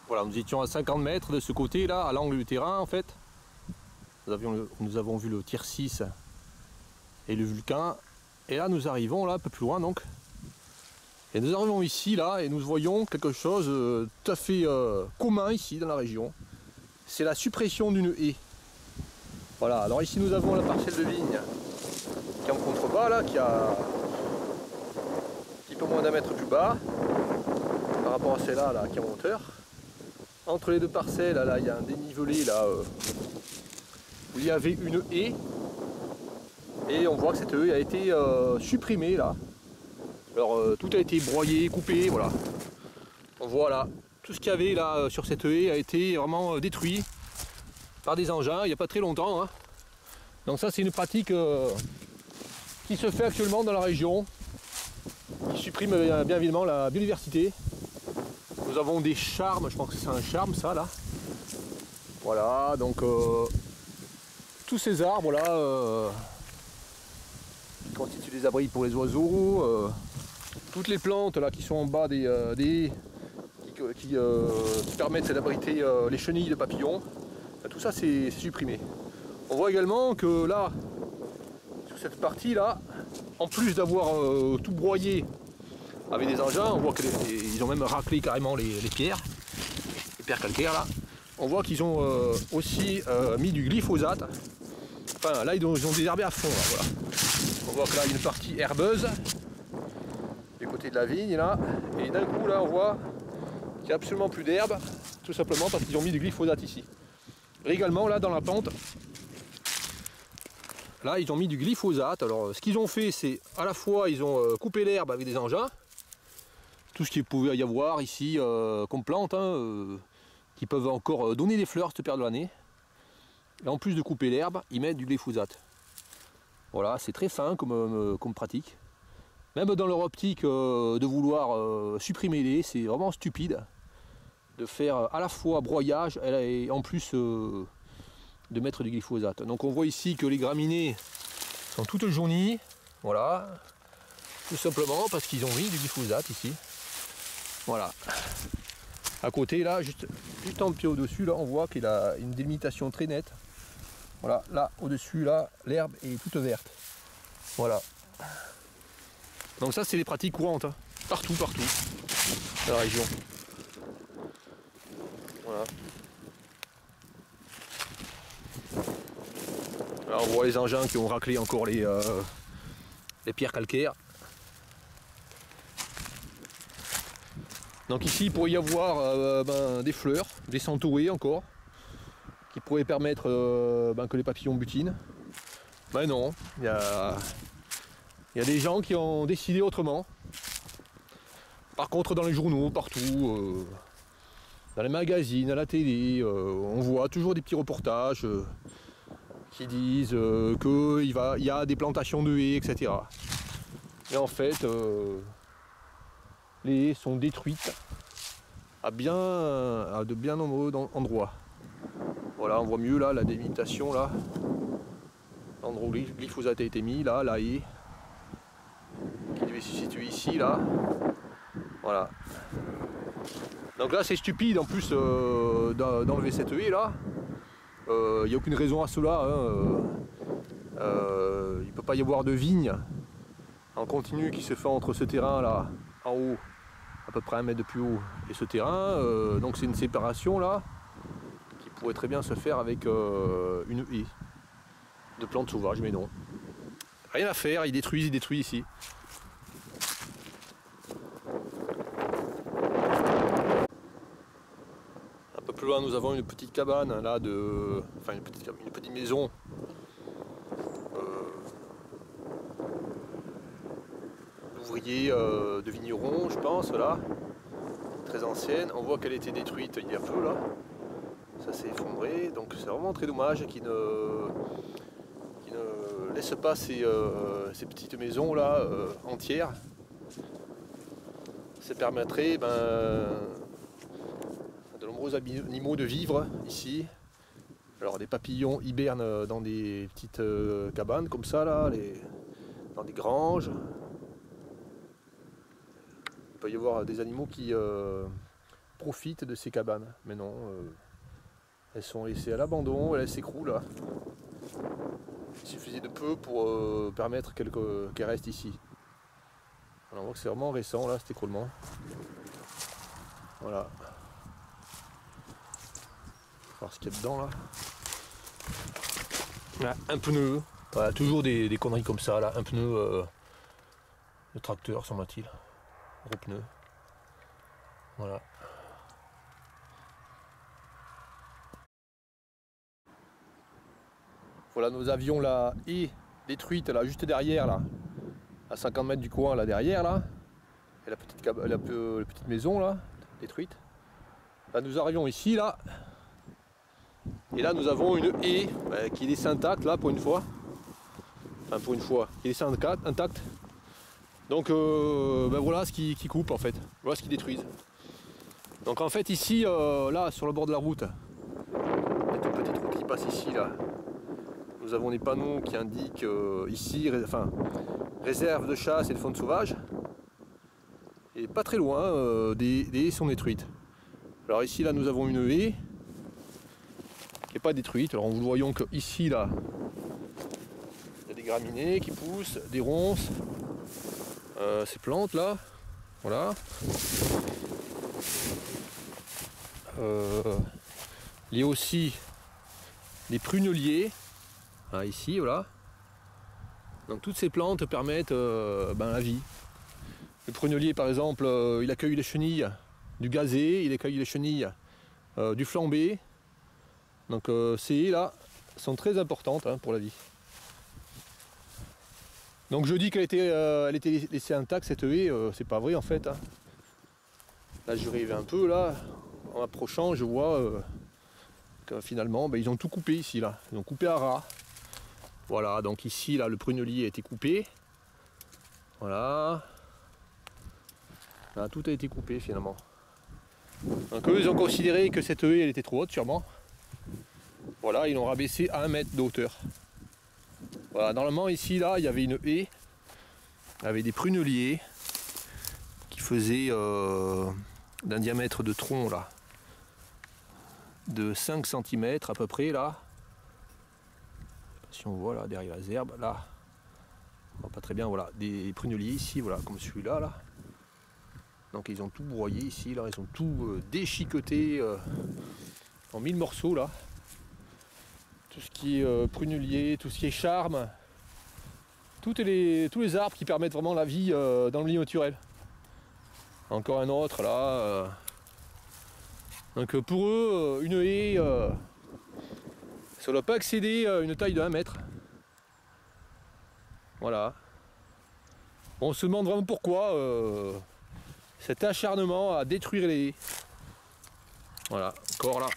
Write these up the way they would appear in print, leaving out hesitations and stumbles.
Voilà, nous étions à 50 mètres de ce côté là, à l'angle du terrain en fait. Nous avons vu le tier 6 et le Vulcain. Et là nous arrivons là un peu plus loin donc. Et nous arrivons ici là et nous voyons quelque chose de tout à fait commun ici dans la région. C'est la suppression d'une haie. Voilà, alors ici nous avons la parcelle de vigne qui est en contrebas là, qui a un petit peu moins d'un mètre plus bas par rapport à celle-là là, qui est en hauteur. Entre les deux parcelles, là, il y a un dénivelé là où il y avait une haie et on voit que cette haie a été supprimée là. Alors tout a été broyé, coupé, voilà. On voit là, tout ce qu'il y avait là sur cette haie a été vraiment détruit par des engins il n'y a pas très longtemps. Hein. Donc ça c'est une pratique qui se fait actuellement dans la région, qui supprime bien évidemment la biodiversité. Nous avons des charmes, je pense que c'est un charme ça là. Voilà, donc tous ces arbres là qui constituent des abris pour les oiseaux, toutes les plantes là qui sont en bas qui permettent d'abriter les chenilles de papillons, tout ça c'est supprimé. On voit également que là, sur cette partie là, en plus d'avoir tout broyé avec des engins, on voit qu'ils ont même raclé carrément les pierres calcaires là. On voit qu'ils ont aussi mis du glyphosate. Enfin là ils ont désherbé à fond là, voilà. On voit que là il y a une partie herbeuse du côté de la vigne là, et d'un coup là on voit qu'il n'y a absolument plus d'herbe, tout simplement parce qu'ils ont mis du glyphosate ici. Et également là dans la pente, là ils ont mis du glyphosate. Alors ce qu'ils ont fait, c'est à la fois ils ont coupé l'herbe avec des engins, tout ce qu'il pouvait y avoir ici comme plantes, hein, qui peuvent encore donner des fleurs cette période de l'année. Et en plus de couper l'herbe, ils mettent du glyphosate. Voilà, c'est très fin comme pratique. Même dans leur optique de vouloir supprimer les haies, c'est vraiment stupide de faire à la fois broyage et en plus de mettre du glyphosate. Donc on voit ici que les graminées sont toutes jaunies, voilà, tout simplement parce qu'ils ont mis du glyphosate ici. Voilà. À côté là, juste un petit au-dessus, là on voit qu'il a une délimitation très nette. Voilà, là au-dessus, là, l'herbe est toute verte. Voilà. Donc ça c'est des pratiques courantes, hein. Partout dans la région. Voilà. Alors on voit les engins qui ont raclé encore les pierres calcaires. Donc ici il pourrait y avoir des fleurs, des centauées encore, qui pourraient permettre que les papillons butinent. Mais non, il y a des gens qui ont décidé autrement. Par contre dans les journaux, partout, dans les magazines, à la télé, on voit toujours des petits reportages qui disent qu'il y a des plantations de haies, etc. Et en fait, les haies sont détruites à de bien nombreux endroits. Voilà, on voit mieux là la délimitation là. L'endroit où le glyphosate a été mis, là, la haie qui devait se situer ici, là. Voilà. Donc là c'est stupide en plus d'enlever cette haie là. Il n'y a aucune raison à cela. Hein. Il ne peut pas y avoir de vigne en continu qui se fait entre ce terrain là, en haut, à peu près 1 mètre de plus haut, et ce terrain. Donc c'est une séparation là qui pourrait très bien se faire avec une haie de plantes sauvages, mais non. Rien à faire, ils détruisent ici. Un peu plus loin, nous avons une petite cabane là enfin une petite maison. D'ouvriers de vignerons, je pense, là. Très ancienne. On voit qu'elle a été détruite il y a peu là. Ça s'est effondré, donc c'est vraiment très dommage qu'ils ne laissent pas ces petites maisons là entières. Ça permettrait de nombreux animaux de vivre ici. Alors des papillons hibernent dans des petites cabanes comme ça là, dans des granges. Il peut y avoir des animaux qui profitent de ces cabanes. Mais non, elles sont laissées à l'abandon, elles s'écroulent là. Il suffisait de peu pour permettre qu'elles restent ici. Alors, on voit que c'est vraiment récent là, cet écroulement. Voilà. On va voir ce qu'il y a dedans là. Là, un pneu. Voilà, toujours des conneries comme ça là. Un pneu de tracteur, semble-t-il. Gros pneu. Voilà. Voilà, nous avions la haie détruite là, juste derrière là. À 50 mètres du coin là derrière là. Et la petite maison là, détruite. Là nous arrivons ici là. Et là nous avons une haie qui est laissée intacte là pour une fois. Enfin pour une fois, qui est laissée intacte. Donc voilà ce qui coupe en fait. Voilà ce qui détruisent. Donc en fait ici, là sur le bord de la route, il y a une petite route qui passe ici là. Nous avons des panneaux qui indiquent ici, réserve de chasse et de faune sauvage. Et pas très loin, des haies sont détruites. Alors ici là nous avons une haie qui n'est pas détruite. Alors nous voyons que ici là, il y a des graminées qui poussent, des ronces, ces plantes là, voilà. Il y a aussi des pruneliers, ici voilà. Donc toutes ces plantes permettent la vie. Le prunelier par exemple, il accueille les chenilles du gazé, il accueille les chenilles du flambé. Donc ces haies là sont très importantes pour la vie. Donc je dis qu'elle était laissée intacte cette haie, c'est pas vrai en fait. Là je rêve un peu là, en approchant je vois que finalement ils ont tout coupé ici là, ils ont coupé à ras. Voilà, donc ici là le prunelier a été coupé. Voilà. Là, tout a été coupé finalement. Donc eux ils ont considéré que cette haie elle était trop haute sûrement. Voilà, ils l'ont rabaissé à 1 mètre de hauteur. Voilà, normalement ici là il y avait une haie avec des pruneliers qui faisaient d'un diamètre de tronc là de 5 cm à peu près là. Si on voit là derrière les herbes là, on voit pas très bien, voilà, des pruneliers ici, voilà, comme celui-là là. Donc ils ont tout broyé ici, là, ils ont tout déchiqueté en 1000 morceaux là. Tout ce qui est prunelier, tout ce qui est charme, tous les arbres qui permettent vraiment la vie dans le milieu naturel. Encore un autre là. Donc pour eux, une haie, ça ne doit pas excéder une taille de 1 mètre. Voilà. On se demande vraiment pourquoi cet acharnement à détruire les haies. Voilà, encore là.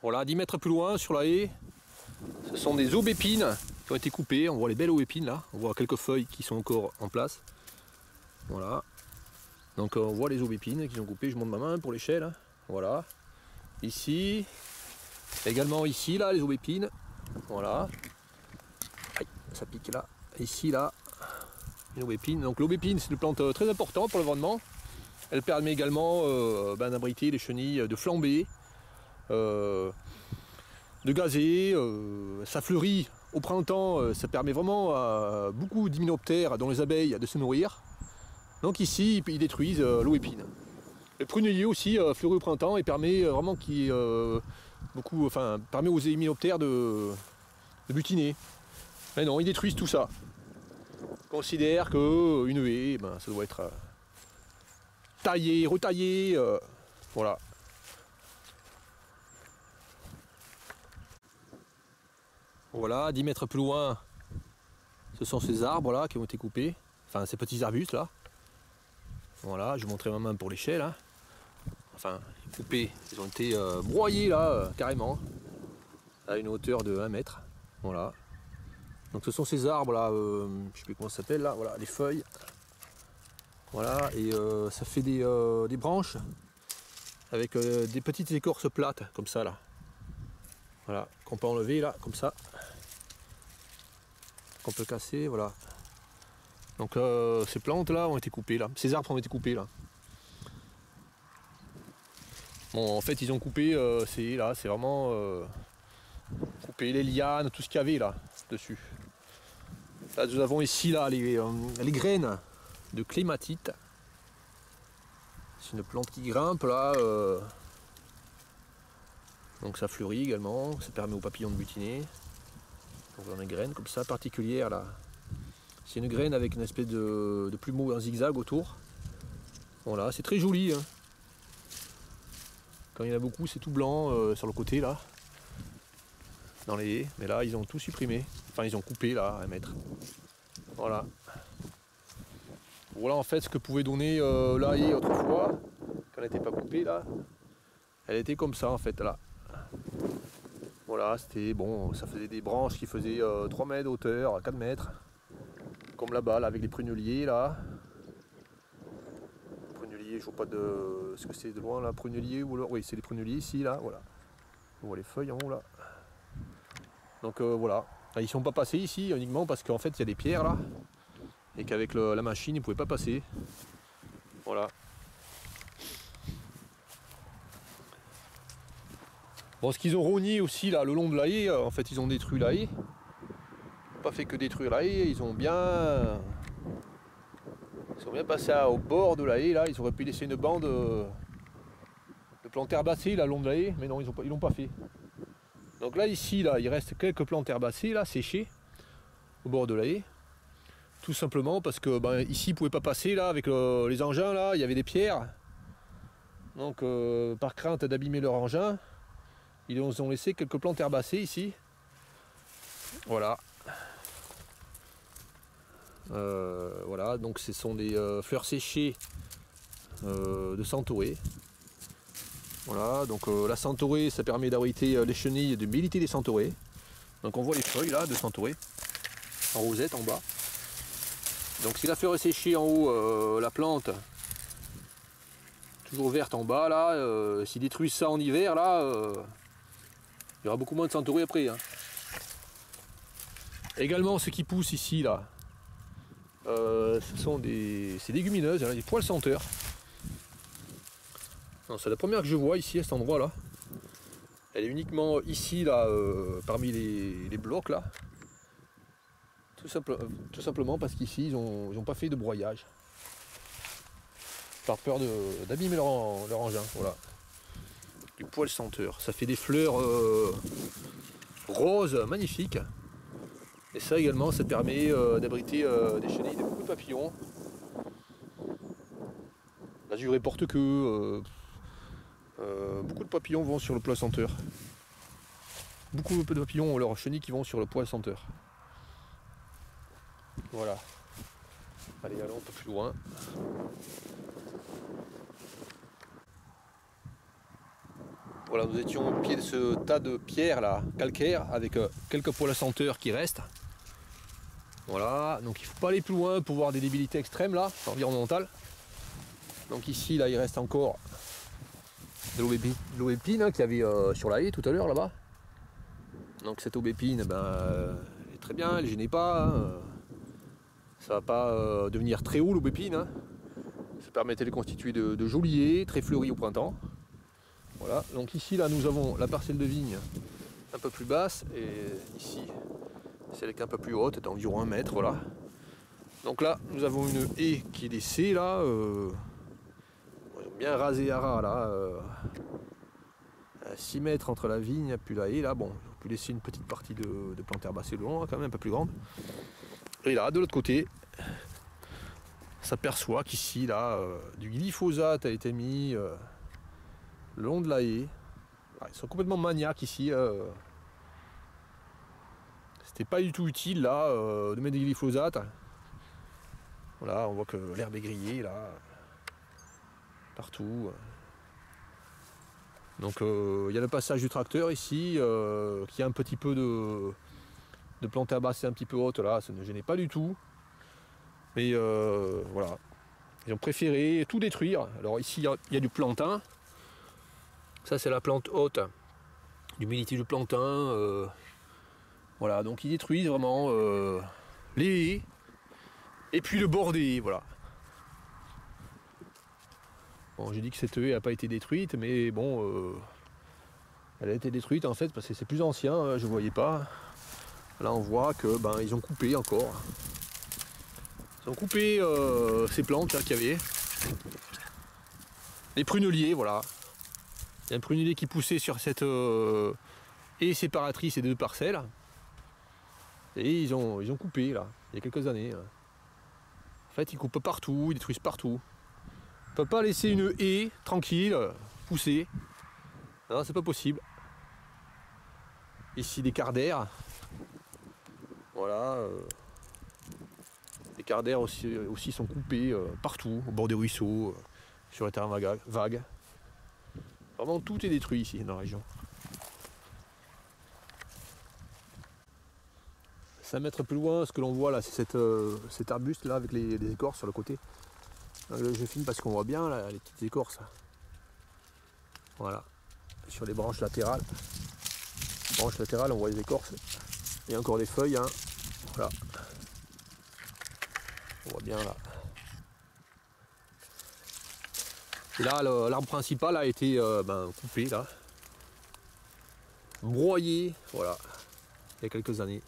Voilà, 10 mètres plus loin sur la haie, ce sont des aubépines qui ont été coupées. On voit les belles aubépines là, on voit quelques feuilles qui sont encore en place. Voilà. Donc on voit les aubépines qui sont coupées, je monte ma main pour l'échelle. Voilà. Ici, également ici là, les aubépines. Voilà. Aïe, ça pique là. Ici là, une aubépine. Donc l'aubépine c'est une plante très importante pour l'environnement. Elle permet également d'abriter les chenilles de flambée. De gazer, ça fleurit au printemps, ça permet vraiment à beaucoup d'hyménoptères, dont les abeilles, de se nourrir. Donc ici, ils détruisent l'aubépine. Le prunelier aussi fleurit au printemps et permet vraiment permet aux hyménoptères de butiner. Mais non, ils détruisent tout ça. Ils considèrent qu'une haie, ça doit être taillé, retaillé, voilà. Voilà, 10 mètres plus loin, ce sont ces arbres là qui ont été coupés, enfin ces petits arbustes là. Voilà, je vais montrer ma main pour l'échelle. Enfin, coupés, ils ont été broyés là, carrément, à une hauteur de 1 mètre. Voilà. Donc ce sont ces arbres là, je ne sais plus comment ça s'appelle là, voilà, les feuilles. Voilà, et ça fait des branches avec des petites écorces plates, comme ça là. Voilà, qu'on peut enlever là, comme ça. Qu'on peut casser, voilà. Donc ces plantes là ont été coupées là. Ces arbres ont été coupés là. Bon, en fait ils ont coupé, c'est vraiment coupé les lianes, tout ce qu'il y avait là dessus. Là nous avons ici là les graines de clématite. C'est une plante qui grimpe là. Donc ça fleurit également, ça permet aux papillons de butiner. Donc on a une graine comme ça particulière là. C'est une graine avec une espèce de plumeau en zigzag autour. Voilà, c'est très joli. Hein. Quand il y en a beaucoup, c'est tout blanc sur le côté là. Dans les haies. Mais là, ils ont tout supprimé. Enfin, ils ont coupé là, à mettre. Voilà. Voilà en fait ce que pouvait donner la haie autrefois. Quand elle n'était pas coupée là. Elle était comme ça en fait là. Voilà, c'était bon, ça faisait des branches qui faisaient 3 mètres de hauteur, 4 mètres. Comme là-bas, là, avec les pruneliers là. Pruneliers, je vois pas de ce que c'est de loin là, pruneliers ou alors. Oui, c'est les pruneliers ici, là, voilà. On voit les feuilles en haut là. Donc voilà. Là, ils sont pas passés ici uniquement parce qu'en fait il y a des pierres là. Et qu'avec la machine ils pouvaient pas passer. Voilà. Bon, ce qu'ils ont rogné aussi là le long de la haie, en fait ils ont détruit la haie. Pas fait que détruire la haie, ils ont bien passé au bord de la haie là, ils auraient pu laisser une bande de plantes herbacées là le long de la haie, mais non, ils l'ont pas fait. Donc là ici là, il reste quelques plantes herbacées là, séchées au bord de la haie. Tout simplement parce que ici ils pouvaient pas passer là avec les engins là, il y avait des pierres. Donc par crainte d'abîmer leur engin, ils ont laissé quelques plantes herbacées ici. Voilà. Voilà, donc ce sont des fleurs séchées de centaurée. Voilà, donc la centaurée, ça permet d'abriter les chenilles et de militer les centaurées. Donc on voit les feuilles là de centaurée, en rosette en bas. Donc si la fleur est séchée en haut, la plante, toujours verte en bas là, s'ils détruisent ça en hiver là, il y aura beaucoup moins de centaurées après. Hein. Également ce qui pousse ici là, ce sont des légumineuses, hein, des poils senteurs. C'est la première que je vois ici à cet endroit là. Elle est uniquement ici là, parmi les blocs là. Tout simplement parce qu'ici ils ont pas fait de broyage. Par peur d'abîmer leur engin. Voilà. Du poil senteur. Ça fait des fleurs roses magnifiques. Et ça également, ça permet d'abriter des chenilles, de beaucoup de papillons. L'azuré porte-queue. Beaucoup de papillons vont sur le poil senteur. Beaucoup de papillons ont leurs chenilles qui vont sur le poil senteur. Voilà. Allez, allons un peu plus loin. Voilà, nous étions au pied de ce tas de pierres là, calcaires, avec quelques poils senteurs qui restent. Voilà, donc il ne faut pas aller plus loin pour voir des débilités extrêmes là, environnementales. Donc ici, là, il reste encore de l'aubépine hein, qu'il y avait sur la haie tout à l'heure là-bas. Donc cette aubépine, elle est très bien, elle ne gênait pas. Hein. Ça va pas devenir très haut l'aubépine. Hein. Ça permettait de constituer de jolis haies, très fleuris au printemps. Voilà, donc ici là nous avons la parcelle de vigne un peu plus basse et ici celle qui est un peu plus haute, d'environ 1 mètre, voilà. Donc là nous avons une haie qui est laissée là, bien rasée à ras là, à 6 mètres entre la vigne puis la haie là, bon, on peut laisser une petite partie de plantes herbacées le long, hein, quand même un peu plus grande. Et là de l'autre côté, s'aperçoit qu'ici là, du glyphosate a été mis le long de la haie. Ils sont complètement maniaques ici. C'était pas du tout utile là de mettre des glyphosates. Voilà, on voit que l'herbe est grillée là, partout. Donc il y a le passage du tracteur ici, qui a un petit peu de plantes herbacées un petit peu hautes là, ça ne gênait pas du tout. Mais voilà, ils ont préféré tout détruire. Alors ici il y a du plantain. Ça c'est la plante haute L'humidité du plantain. Voilà, donc ils détruisent vraiment les haies et puis le bord des haies, voilà. Bon, j'ai dit que cette haie n'a pas été détruite, mais bon, elle a été détruite en fait parce que c'est plus ancien, je ne voyais pas. Là on voit que ils ont coupé encore. Ils ont coupé ces plantes qu'il y avait. Les pruneliers, voilà. Il y a un prunelier qui poussait sur cette haie séparatrice et deux parcelles. Et ils ont coupé là, il y a quelques années. En fait, ils coupent partout, ils détruisent partout. On ne peut pas laisser une haie tranquille, pousser. Non, c'est pas possible. Ici, des quarts d'air. Voilà. Les quarts d'air aussi sont coupés partout, au bord des ruisseaux, sur les terrains vagues. Vraiment, tout est détruit ici, dans la région. 5 mètres plus loin, ce que l'on voit là, c'est cet arbuste là avec les écorces sur le côté. Je filme parce qu'on voit bien là, les petites écorces. Voilà, sur les branches latérales. Branches latérales, on voit les écorces. Il y a encore des feuilles. Hein. Voilà. On voit bien là. Et là, l'arbre principal a été coupé là. Broyé, voilà, il y a quelques années.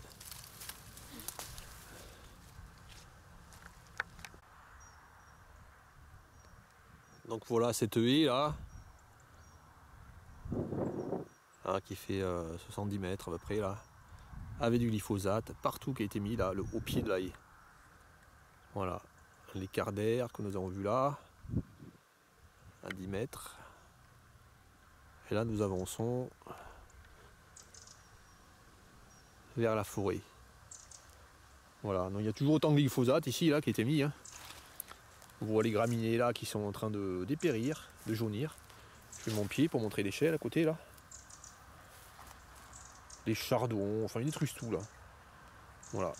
Donc voilà cette haie là, qui fait 70 mètres à peu près là, avec du glyphosate partout qui a été mis là, au pied de la haie. Voilà, les quarts d'air que nous avons vu là, à 10 mètres. Et là nous avançons vers la forêt. Voilà, donc il y a toujours autant de glyphosate ici là qui a été mis. Hein. On voit les graminées là qui sont en train de dépérir, de jaunir. Je fais mon pied pour montrer l'échelle à côté là. Les chardons, enfin ils détruisent tout là. Voilà.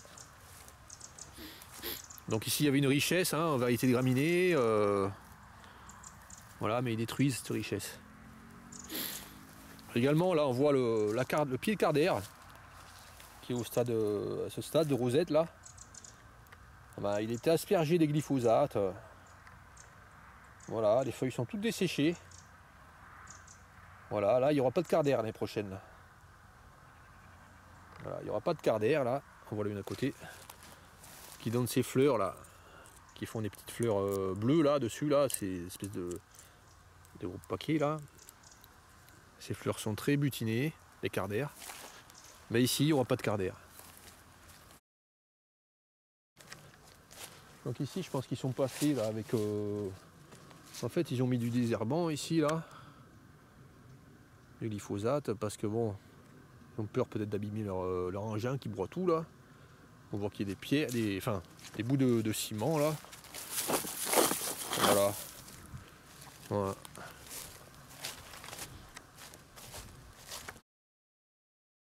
Donc ici il y avait une richesse en variété de graminées. Voilà, mais ils détruisent cette richesse. Également là on voit le pied de quart d'air qui est à ce stade de rosette là. Il était aspergé des glyphosates. Voilà, les feuilles sont toutes desséchées. Voilà, là il n'y aura pas de quart d'air l'année prochaine. Là. Voilà, il n'y aura pas de quart d'air là. On voit l'une à côté. Qui donne ces fleurs là. Qui font des petites fleurs bleues là dessus là. Ces espèces de gros paquets là. Ces fleurs sont très butinées, les quarts d'air. Mais ici il n'y aura pas de quart d'air. Donc ici je pense qu'ils sont passés là avec. En fait ils ont mis du désherbant ici là. Du glyphosate parce que bon. Ils ont peur peut-être d'abîmer leur engin qui broie tout là. On voit qu'il y a des pierres, des bouts de ciment là. Voilà. Voilà.